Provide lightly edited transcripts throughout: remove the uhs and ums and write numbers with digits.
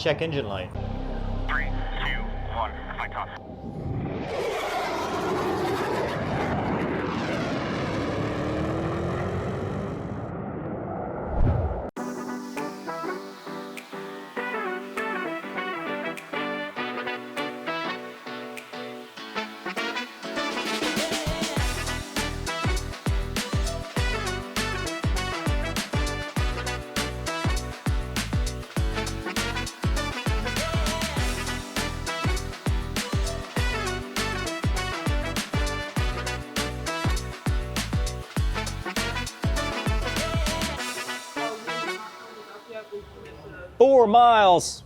check engine light? 3, 2, 1, flight off. Four miles.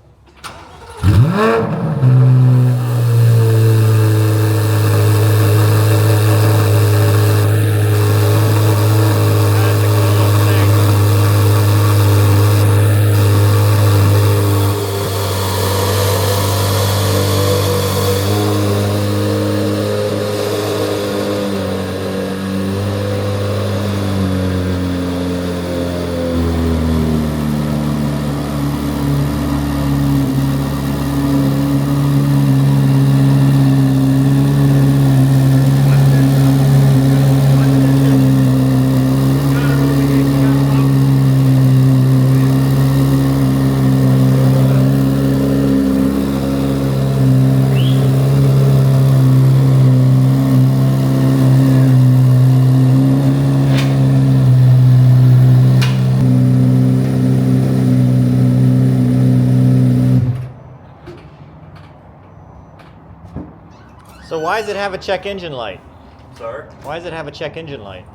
So why does it have a check engine light? Sorry? Why does it have a check engine light?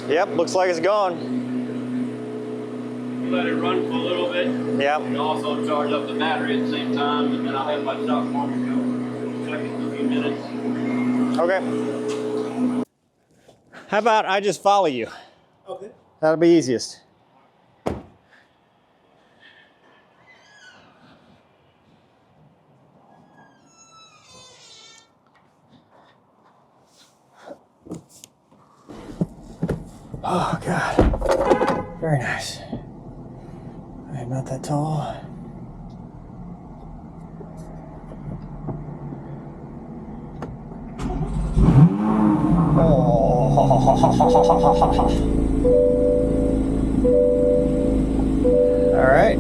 Yep, looks like it's gone. Let it run for a little bit. Yep. And also charge up the battery at the same time, and then I'll have my shop marker go. Check it in a few minutes. Okay. How about I just follow you? Okay. That'll be easiest. Oh, God. Very nice. I'm not that tall. All right.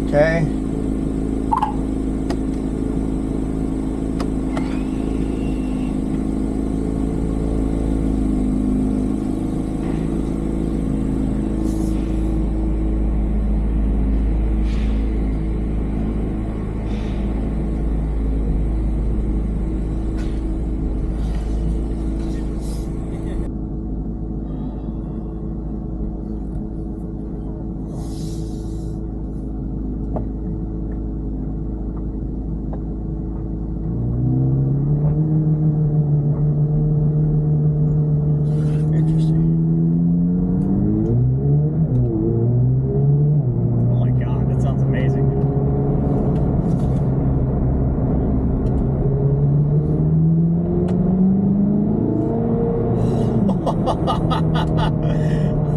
Okay.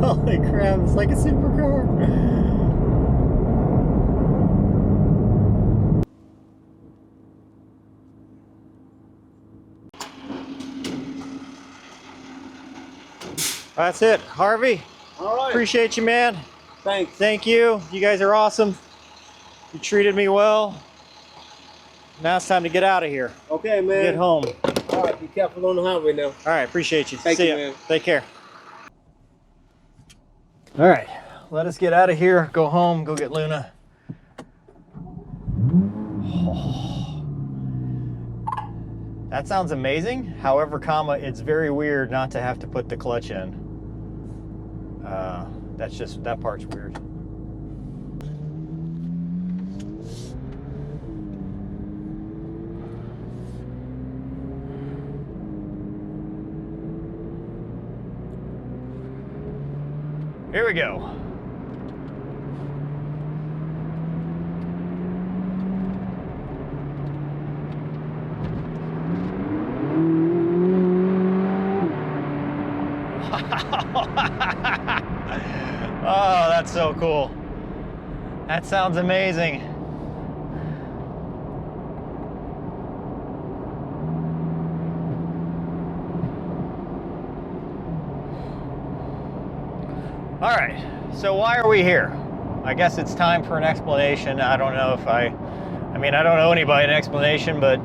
Holy crap, it's like a supercar. That's it, Harvey. All right. Appreciate you, man. Thanks. Thank you. You guys are awesome. You treated me well. Now it's time to get out of here. Okay, man. Get home. All right, be careful on the highway now. All right, appreciate you. Thank See you, ya. man. Take care. All right, let us get out of here, go home, go get Luna. Oh. That sounds amazing. However, it's very weird not to have to put the clutch in. That part's weird. Here we go. Oh, that's so cool. That sounds amazing. All right, so why are we here? I guess it's time for an explanation. I don't know if I don't owe anybody an explanation, but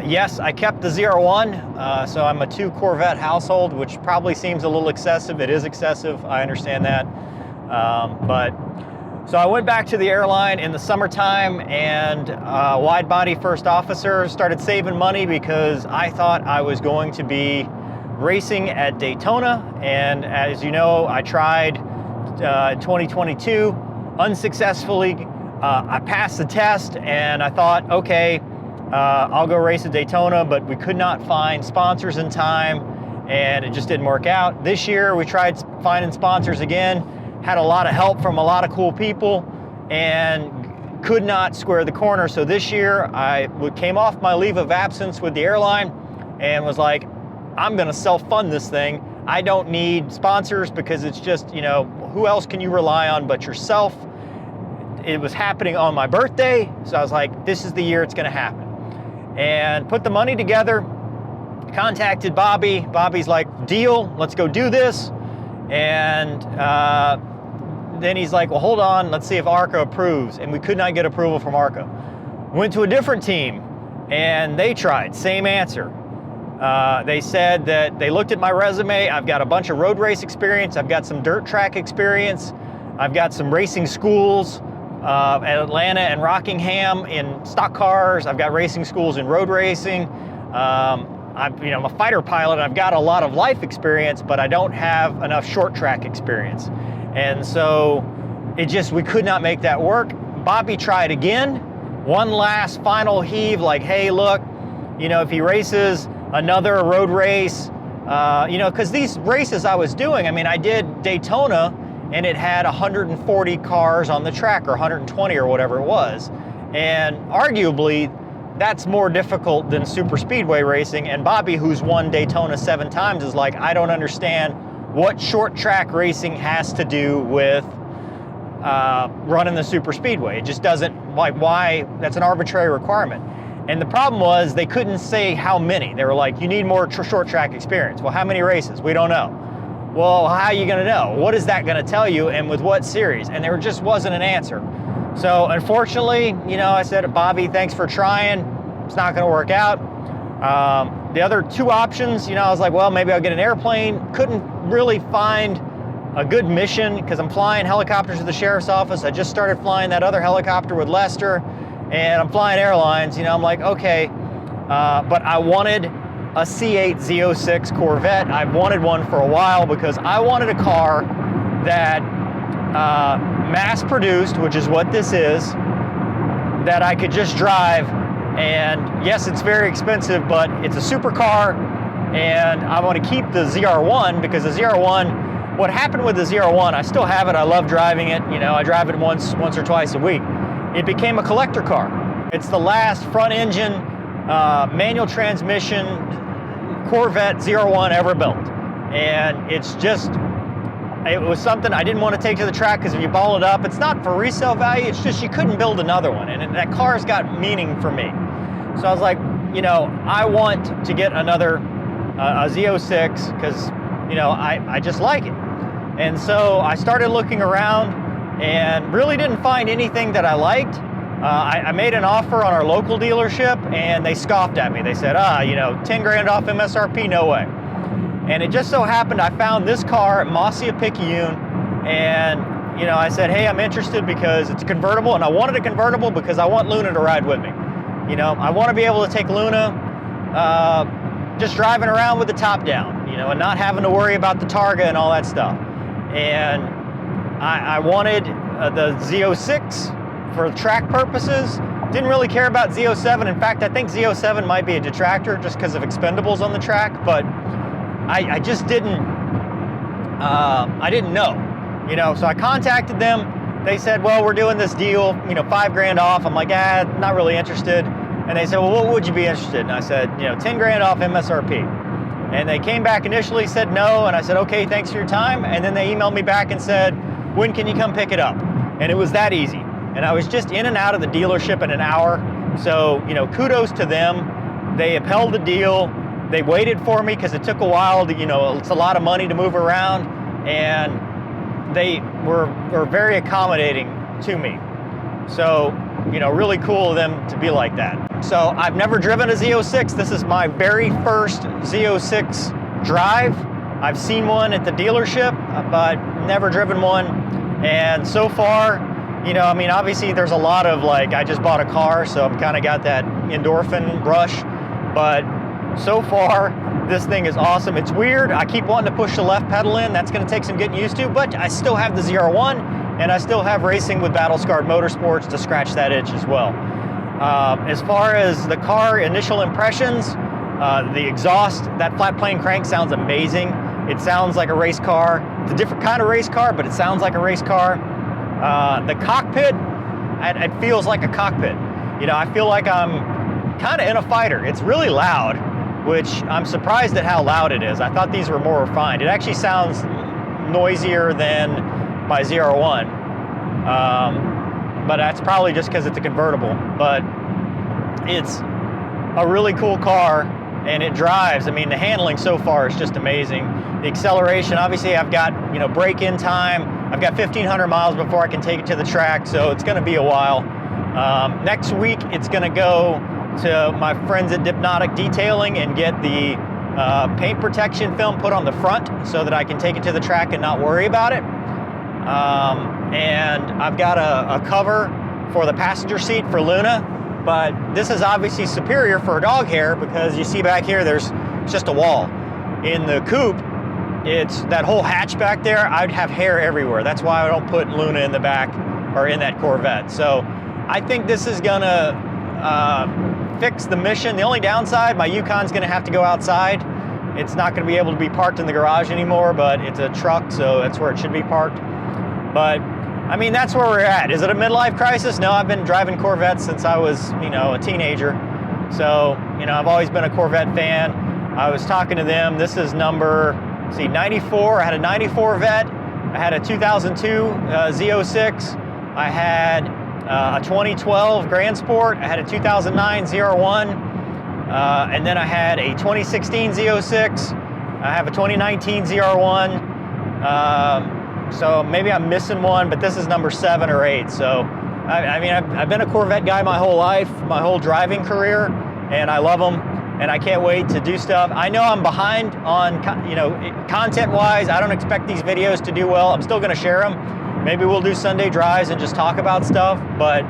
yes, I kept the ZR1, so I'm a 2 Corvette household, which probably seems a little excessive. It is excessive, I understand that. So I went back to the airline in the summertime, and wide body first officer started saving money because I thought I was going to be racing at Daytona, and as you know, I tried in 2022 unsuccessfully. I passed the test, and I thought, okay, I'll go race at Daytona, but we could not find sponsors in time, and it just didn't work out. This year, we tried finding sponsors again, had a lot of help from a lot of cool people, and could not square the corner. So this year, I came off my leave of absence with the airline and was like, I'm gonna self-fund this thing. I don't need sponsors because it's just, you know, who else can you rely on but yourself? It was happening on my birthday, so I was like, this is the year it's gonna happen. And put the money together, contacted Bobby. Bobby's like, deal, let's go do this. And then he's like, well, hold on, let's see if ARCA approves. And we could not get approval from ARCA. Went to a different team, and they tried, same answer. They said that they looked at my resume. I've got a bunch of road race experience. I've got some dirt track experience. I've got some racing schools at Atlanta and Rockingham in stock cars. I've got racing schools in road racing. I'm a fighter pilot. I've got a lot of life experience, but I don't have enough short track experience. And so we could not make that work. Bobby tried again. One last final heave, like, hey, look, you know, if he races another road race, because these races I was doing, I did Daytona and it had 140 cars on the track, or 120 or whatever it was. And arguably, that's more difficult than super speedway racing. And Bobby, who's won Daytona 7 times, is like, I don't understand what short track racing has to do with running the super speedway. It just doesn't, like, why, that's an arbitrary requirement. And the problem was they couldn't say how many. They were like, you need more short track experience. Well, how many races? We don't know. Well, how are you gonna know? What is that gonna tell you, and with what series? And there just wasn't an answer. So unfortunately, I said, Bobby, thanks for trying. It's not gonna work out. The other 2 options, I was like, well, maybe I'll get an airplane. Couldn't really find a good mission because I'm flying helicopters to the sheriff's office. I just started flying that other helicopter with Lester, and I'm flying airlines. I'm like, okay, but I wanted a C8 Z06 Corvette. I've wanted one for a while because I wanted a car that mass-produced, which is what this is, that I could just drive. And yes, it's very expensive, but it's a supercar, and I want to keep the ZR1 because the ZR1, what happened with the ZR1, I still have it, I love driving it, I drive it once or twice a week. It became a collector car. It's the last front engine, manual transmission Corvette ZR1 ever built. And it was something I didn't want to take to the track because if you ball it up, it's not for resale value, it's just you couldn't build another one. And that car's got meaning for me. So I was like, I want to get another a Z06 because, I just like it. And so I started looking around and really didn't find anything that I liked. I made an offer on our local dealership and they scoffed at me. They said, 10 grand off MSRP, no way. And it just so happened I found this car at Mossy-Picayune, and you know, I said, hey, I'm interested because it's a convertible, and I wanted a convertible because I want Luna to ride with me. You know, I want to be able to take Luna just driving around with the top down, you know, and not having to worry about the Targa and all that stuff. And I wanted the Z06 for track purposes. Didn't really care about Z07. In fact, I think Z07 might be a detractor just because of expendables on the track, but I just didn't, I didn't know, you know, so I contacted them. They said, well, we're doing this deal, you know, $5,000 off. I'm like, not really interested. And they said, well, what would you be interested in? I said, you know, $10,000 off MSRP. And they came back initially, said no, and I said, okay, thanks for your time. And then they emailed me back and said, when can you come pick it up? And it was that easy. And I was just in and out of the dealership in an hour. So, you know, kudos to them. They upheld the deal. They waited for me because it took a while to, you know, it's a lot of money to move around. And they were very accommodating to me. So, you know, really cool of them to be like that. So I've never driven a Z06. This is my very first Z06 drive. I've seen one at the dealership, but never driven one. And so far, you know, I mean, obviously there's a lot of like, I just bought a car, so I'm kind of got that endorphin rush. But so far, this thing is awesome. It's weird. I keep wanting to push the left pedal in. That's going to take some getting used to, but I still have the ZR1, and I still have racing with Battle Scarred Motorsports to scratch that itch as well. As far as the car initial impressions, the exhaust, that flat plane crank sounds amazing. It sounds like a race car. It's a different kind of race car, but it sounds like a race car. The cockpit, it feels like a cockpit. You know, I feel like I'm kind of in a fighter. It's really loud, which I'm surprised at how loud it is. I thought these were more refined. It actually sounds noisier than my ZR1. But that's probably just because it's a convertible. But it's a really cool car, and it drives. I mean, the handling so far is just amazing. The acceleration, obviously I've got, you know, break-in time. I've got 1,500 miles before I can take it to the track, so it's gonna be a while. Next week, it's gonna go to my friends at Dipnotic Detailing and get the paint protection film put on the front so that I can take it to the track and not worry about it. And I've got a cover for the passenger seat for Luna, but this is obviously superior for a dog hair because you see back here, there's just a wall. In the coupe, it's that whole hatch back there, I'd have hair everywhere. That's why I don't put Luna in the back or in that Corvette. So I think this is gonna fix the mission. The only downside, my Yukon's gonna have to go outside. It's not gonna be able to be parked in the garage anymore, but it's a truck, so that's where it should be parked. But I mean, that's where we're at. Is it a midlife crisis? No, I've been driving Corvettes since I was, you know, a teenager. So, you know, I've always been a Corvette fan. I was talking to them. This is number, 94. I had a 94 Vette. I had a 2002 Z06. I had a 2012 Grand Sport. I had a 2009 ZR1. And then I had a 2016 Z06. I have a 2019 ZR1. So maybe I'm missing one, but this is number 7 or 8. So, I mean, I've been a Corvette guy my whole life, my whole driving career, and I love them, and I can't wait to do stuff. I know I'm behind on, you know, content-wise. I don't expect these videos to do well. I'm still gonna share them. Maybe we'll do Sunday drives and just talk about stuff, but,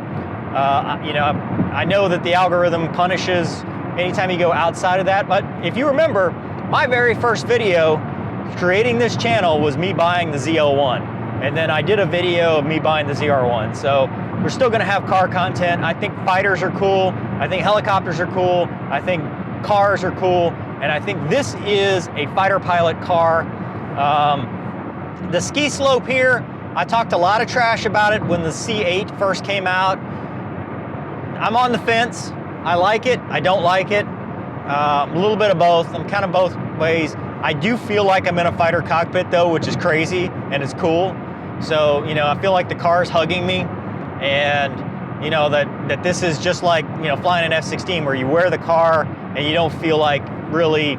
you know, I know that the algorithm punishes anytime you go outside of that, but if you remember, my very first video creating this channel was me buying the Z01, and then I did a video of me buying the ZR1. So we're still gonna have car content. I think fighters are cool. I think helicopters are cool. I think cars are cool. And I think this is a fighter pilot car. The ski slope here, I talked a lot of trash about it when the C8 first came out. I'm on the fence. I like it, I don't like it. A little bit of both. I'm kind of both ways. I do feel like I'm in a fighter cockpit though, which is crazy and it's cool. So, you know, I feel like the car is hugging me, and you know, that this is just like, you know, flying an F-16 where you wear the car and you don't feel like really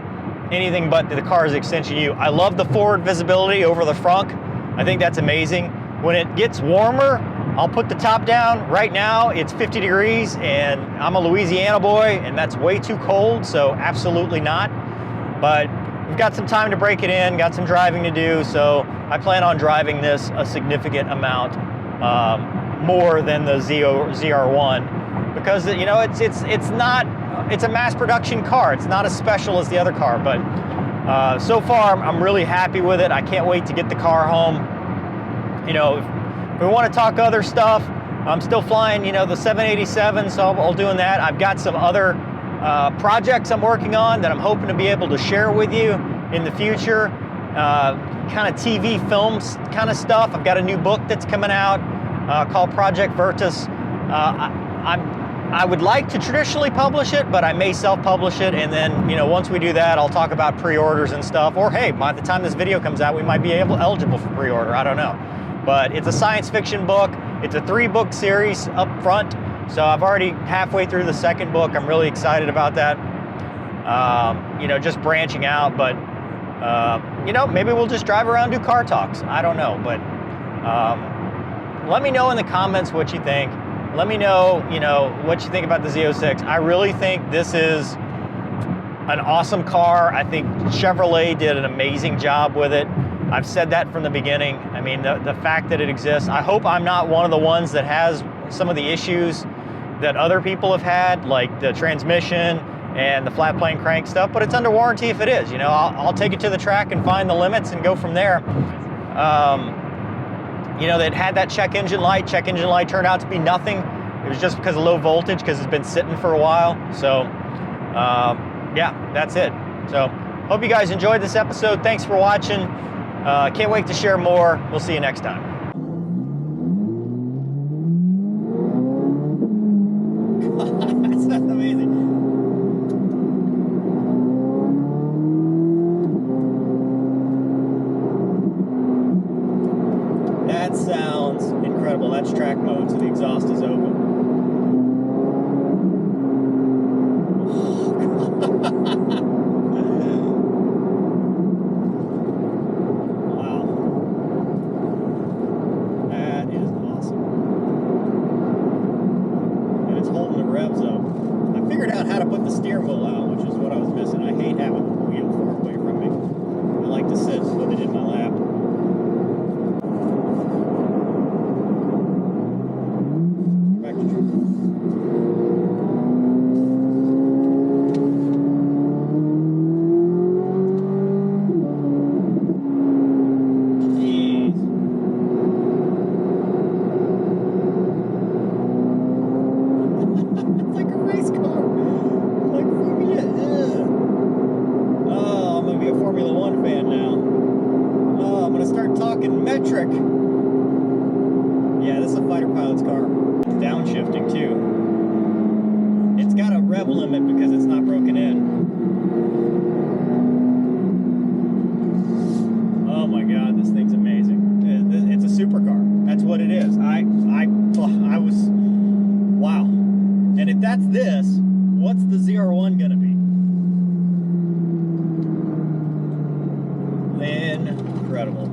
anything but the car's extension of you. I love the forward visibility over the frunk. I think that's amazing. When it gets warmer, I'll put the top down. Right now it's 50 degrees and I'm a Louisiana boy and that's way too cold, so absolutely not. But we've got some time to break it in, got some driving to do, so I plan on driving this a significant amount more than the ZR1, because you know it's a mass production car. It's not as special as the other car, but so far I'm really happy with it. I can't wait to get the car home. You know, if we want to talk other stuff, I'm still flying, you know, the 787, so I'll doing that. I've got some other projects I'm working on that I'm hoping to be able to share with you in the future. Kind of TV films kind of stuff. I've got a new book that's coming out called Project Virtus. I would like to traditionally publish it, but I may self-publish it, and then, you know, once we do that, I'll talk about pre-orders and stuff. Or hey, by the time this video comes out, we might be eligible for pre-order. I don't know. But it's a science fiction book. It's a 3-book series up front. So I've already halfway through the 2nd book. I'm really excited about that. You know, just branching out, but you know, maybe we'll just drive around, do car talks. I don't know, but let me know in the comments what you think. Let me know, you know, what you think about the Z06. I really think this is an awesome car. I think Chevrolet did an amazing job with it. I've said that from the beginning. I mean, the fact that it exists, I hope I'm not one of the ones that has some of the issues that other people have had, like the transmission and the flat plane crank stuff, but it's under warranty if it is. You know, I'll take it to the track and find the limits and go from there. You know, they'd had that check engine light. Check engine light turned out to be nothing. It was just because of low voltage, because it's been sitting for a while. So, yeah, that's it. So, hope you guys enjoyed this episode. Thanks for watching. Can't wait to share more. We'll see you next time. That's amazing. That sounds incredible. That's track mode, so the exhaust is open. Wow. That is awesome. And it's holding the revs up. I figured out how to put the steering wheel out, which is what I was missing. I hate having the wheel far away from me. I like to sit with it in my lap. Metric. Yeah, this is a fighter pilot's car. It's downshifting too. It's got a rev limit because it's not broken in. Oh my God, this thing's amazing. It's a supercar. That's what it is. I was, wow. And if that's this, what's the ZR1 gonna be? Incredible.